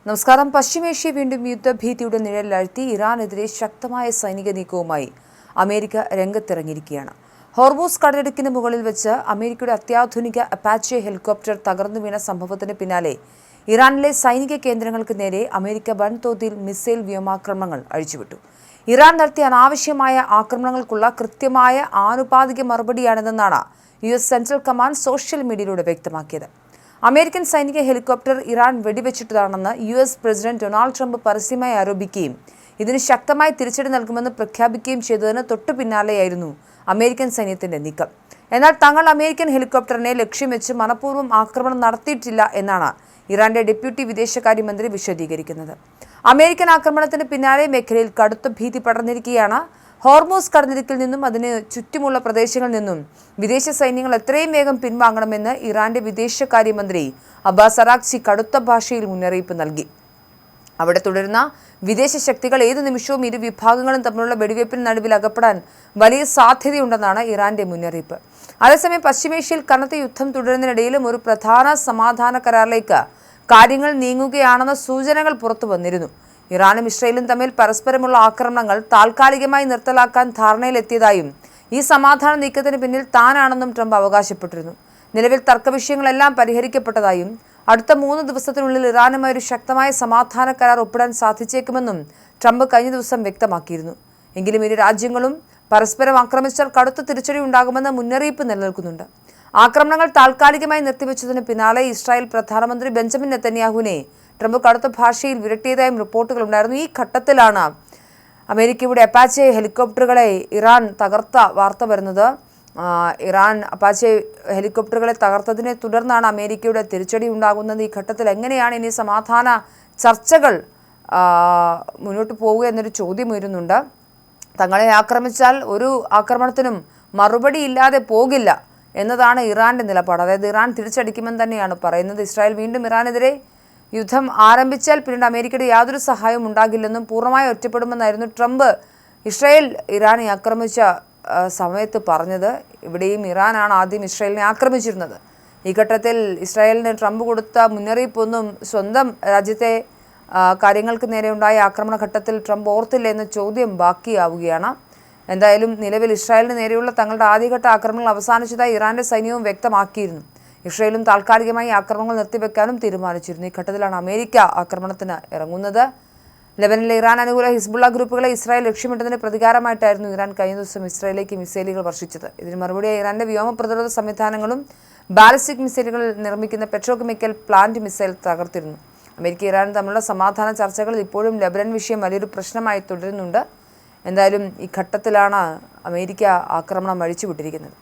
നമസ്കാരം. പശ്ചിമേഷ്യ വീണ്ടും യുദ്ധഭീതിയുടെ നിഴലിലാഴ്ത്തി ഇറാനെതിരെ ശക്തമായ സൈനിക നീക്കവുമായി അമേരിക്ക രംഗത്തിറങ്ങിയിരിക്കുകയാണ്. ഹോർമൂസ് കടലിടുക്കിന് മുകളിൽ വെച്ച് അമേരിക്കയുടെ അത്യാധുനിക അപ്പാച്ചെ ഹെലികോപ്റ്റർ തകർന്നു വീണ സംഭവത്തിന് പിന്നാലെ ഇറാനിലെ സൈനിക കേന്ദ്രങ്ങൾക്ക് നേരെ അമേരിക്ക വൻതോതിൽ മിസൈൽ വ്യോമാക്രമണങ്ങൾ അഴിച്ചുവിട്ടു. ഇറാൻ നടത്തിയ അനാവശ്യമായ ആക്രമണങ്ങൾക്കുള്ള കൃത്യമായ ആനുപാതിക മറുപടിയാണിതെന്നാണ് US സെൻട്രൽ കമാൻഡ് സോഷ്യൽ മീഡിയയിലൂടെ വ്യക്തമാക്കിയത്. അമേരിക്കൻ സൈനിക ഹെലികോപ്റ്റർ ഇറാൻ വെടിവെച്ചിട്ടതാണെന്ന് US പ്രസിഡന്റ് ഡൊണാൾഡ് ട്രംപ് പരസ്യമായി ആരോപിക്കുകയും ഇതിന് ശക്തമായി തിരിച്ചടി നൽകുമെന്ന് പ്രഖ്യാപിക്കുകയും ചെയ്തതിന് തൊട്ടു പിന്നാലെയായിരുന്നു അമേരിക്കൻ സൈന്യത്തിന്റെ നീക്കം. എന്നാൽ തങ്ങൾ അമേരിക്കൻ ഹെലികോപ്റ്ററിനെ ലക്ഷ്യം വെച്ച് മനഃപൂർവ്വം ആക്രമണം നടത്തിയിട്ടില്ല എന്നാണ് ഇറാന്റെ ഡെപ്യൂട്ടി വിദേശകാര്യമന്ത്രി വിശദീകരിക്കുന്നത്. അമേരിക്കൻ ആക്രമണത്തിന് പിന്നാലെ മേഖലയിൽ കടുത്ത ഭീതി പടർന്നിരിക്കുകയാണ്. ഹോർമൂസ് കടലിടുക്കിൽ നിന്നും അതിന് ചുറ്റുമുള്ള പ്രദേശങ്ങളിൽ നിന്നും വിദേശ സൈന്യങ്ങൾ എത്രയും വേഗം പിൻവാങ്ങണമെന്ന് ഇറാന്റെ വിദേശകാര്യമന്ത്രി അബ്ബാസ് അറാഗ്ചി കടുത്ത ഭാഷയിൽ മുന്നറിയിപ്പ് നൽകി. അവിടെ തുടരുന്ന വിദേശ ശക്തികൾ ഏതു നിമിഷവും ഇരു വിഭാഗങ്ങളും തമ്മിലുള്ള വെടിവയ്പ്പിന് നടുവിൽ അകപ്പെടാൻ വലിയ സാധ്യതയുണ്ടെന്നാണ് ഇറാന്റെ മുന്നറിയിപ്പ്. അതേസമയം പശ്ചിമേഷ്യയിൽ കനത്ത യുദ്ധം തുടരുന്നതിനിടയിലും ഒരു പ്രധാന സമാധാന കരാറിലേക്ക് കാര്യങ്ങൾ നീങ്ങുകയാണെന്ന സൂചനകൾ പുറത്തു വന്നിരുന്നു. ഇറാനും ഇസ്രയേലും തമ്മിൽ പരസ്പരമുള്ള ആക്രമണങ്ങൾ താൽക്കാലികമായി നിർത്തലാക്കാൻ ധാരണയിലെത്തിയതായും ഈ സമാധാന നീക്കത്തിന് പിന്നിൽ താനാണെന്നും ട്രംപ് അവകാശപ്പെട്ടിരുന്നു. നിലവിൽ തർക്കവിഷയങ്ങളെല്ലാം പരിഹരിക്കപ്പെട്ടതായും അടുത്ത 3 ദിവസത്തിനുള്ളിൽ ഇറാനുമായി ഒരു ശക്തമായ സമാധാന കരാർ ഒപ്പിടാൻ സാധിച്ചേക്കുമെന്നും ട്രംപ് കഴിഞ്ഞ ദിവസം വ്യക്തമാക്കിയിരുന്നു. എങ്കിലും ഇരു രാജ്യങ്ങളും പരസ്പരം ആക്രമിച്ചാൽ കടുത്ത തിരിച്ചടി ഉണ്ടാകുമെന്ന മുന്നറിയിപ്പ് നിലനിൽക്കുന്നുണ്ട്. ആക്രമണങ്ങൾ താൽക്കാലികമായി നിർത്തിവെച്ചതിന് പിന്നാലെ ഇസ്രായേൽ പ്രധാനമന്ത്രി ബെഞ്ചമിൻ നെതന്യാഹുവിനെ ട്രംപ് കടുത്ത ഭാഷയിൽ വിരട്ടിയതായും റിപ്പോർട്ടുകളുണ്ടായിരുന്നു. ഈ ഘട്ടത്തിലാണ് അമേരിക്കയുടെ അപ്പാച്ചെ ഹെലികോപ്റ്ററുകളെ ഇറാൻ തകർത്ത വാർത്ത വരുന്നത്. ഇറാൻ അപ്പാച്ചെ ഹെലികോപ്റ്ററുകളെ തകർത്തതിനെ തുടർന്നാണ് അമേരിക്കയുടെ തിരിച്ചടി ഉണ്ടാകുന്നത്. ഈ ഘട്ടത്തിൽ എങ്ങനെയാണ് ഇനി സമാധാന ചർച്ചകൾ മുന്നോട്ട് പോവുക എന്നൊരു ചോദ്യം ഉയരുന്നുണ്ട്. തങ്ങളെ ആക്രമിച്ചാൽ ഒരു ആക്രമണത്തിനും മറുപടി ഇല്ലാതെ പോകില്ല എന്നതാണ് ഇറാന്റെ നിലപാട്. അതായത് ഇറാൻ തിരിച്ചടിക്കുമെന്ന് തന്നെയാണ് പറയുന്നത്. ഇസ്രായേൽ വീണ്ടും ഇറാനെതിരെ യുദ്ധം ആരംഭിച്ചാൽ പിന്നീട് അമേരിക്കയുടെ യാതൊരു സഹായവും ഉണ്ടാകില്ലെന്നും പൂർണ്ണമായി ഒറ്റപ്പെടുമെന്നായിരുന്നു ട്രംപ് ഇസ്രായേൽ ഇറാനെ ആക്രമിച്ച സമയത്ത് പറഞ്ഞത്. ഇവിടെയും ഇറാനാണ് ആദ്യം ഇസ്രായേലിനെ ആക്രമിച്ചിരുന്നത്. ഈ ഘട്ടത്തിൽ ഇസ്രായേലിന് ട്രംപ് കൊടുത്ത മുന്നറിയിപ്പൊന്നും സ്വന്തം രാജ്യത്തെ കാര്യങ്ങൾക്ക് നേരെ ഉണ്ടായ ആക്രമണ ഘട്ടത്തിൽ ട്രംപ് ഓർത്തില്ല എന്ന ചോദ്യം ബാക്കിയാവുകയാണ്. എന്തായാലും നിലവിൽ ഇസ്രായേലിന് നേരെയുള്ള തങ്ങളുടെ ആദ്യഘട്ട ആക്രമണങ്ങൾ അവസാനിച്ചതായി ഇറാന്റെ സൈന്യവും വ്യക്തമാക്കിയിരുന്നു. ഇസ്രായേലും താൽക്കാലികമായി ആക്രമണങ്ങൾ നിർത്തിവെക്കാനും തീരുമാനിച്ചിരുന്നു. ഈ ഘട്ടത്തിലാണ് അമേരിക്ക ആക്രമണത്തിന് ഇറങ്ങുന്നത്. ലെബനനിലെ ഇറാൻ അനുകൂല ഹിസ്ബുള്ള ഗ്രൂപ്പുകളെ ഇസ്രായേൽ ലക്ഷ്യമിട്ടതിന് പ്രതികാരമായിട്ടായിരുന്നു ഇറാൻ കഴിഞ്ഞ ദിവസം ഇസ്രായേലിലേക്ക് മിസൈലുകൾ വർഷിച്ചത്. ഇതിന് മറുപടിയായി ഇറാന്റെ വ്യോമ പ്രതിരോധ സംവിധാനങ്ങളും ബാലിസ്റ്റിക് മിസൈലുകൾ നിർമ്മിക്കുന്ന പെട്രോകെമിക്കൽ പ്ലാന്റ് മിസൈൽ തകർത്തിരുന്നു. അമേരിക്ക ഇറാൻ തമ്മിലുള്ള സമാധാന ചർച്ചകൾ ഇപ്പോഴും ലെബനൻ വിഷയം വലിയൊരു പ്രശ്നമായി തുടരുന്നുണ്ട്. എന്തായാലും ഈ ഘട്ടത്തിലാണ് അമേരിക്ക ആക്രമണം അഴിച്ചുവിട്ടിരിക്കുന്നത്.